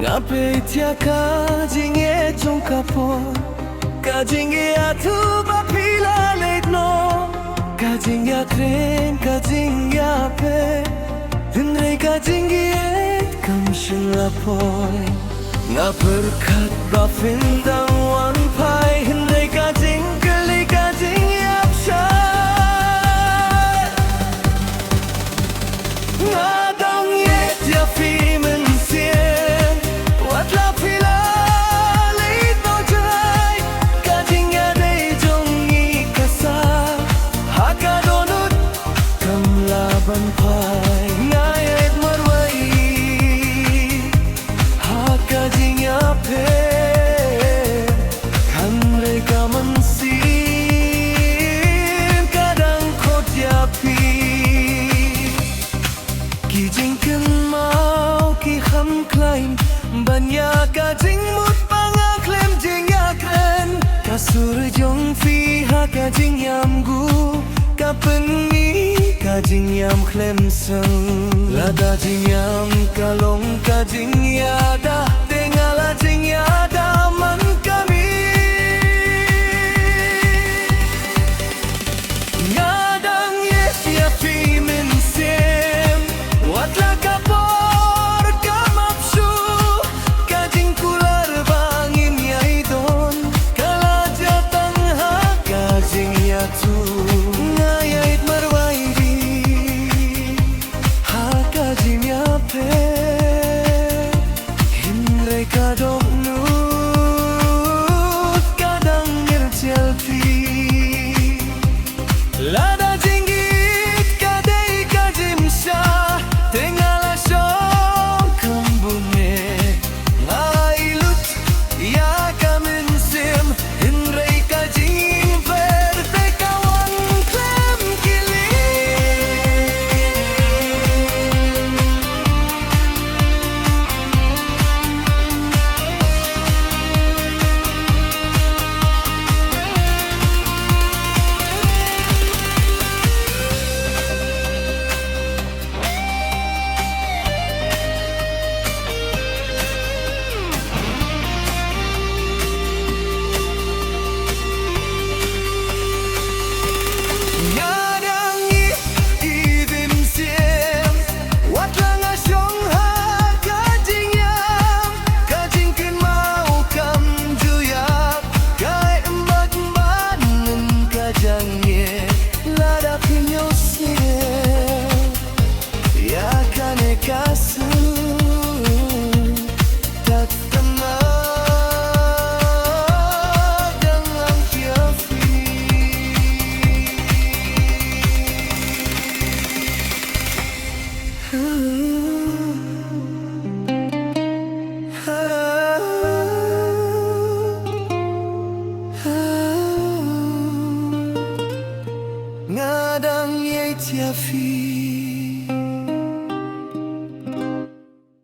Ngape tiaka jinge jong kapor Ka jinge atu bapila late no Ka jinge kren ka jinge pe Hindre ka jinge kam shin lapoy Nga berkat bafindang wan pai Hindre ka jinge le ka jinge apshay Nga dong ye dia fi ban pai ngayet marwai haka jinya pe kan reka mansin kadang kot yapi ki jingken mau ki kham klaim banya ka jing mut banga klem jing ya kren kasur jong fi haka jing yam gu ka pengi ka jing yam klem seng lada jing yam kalong ka jing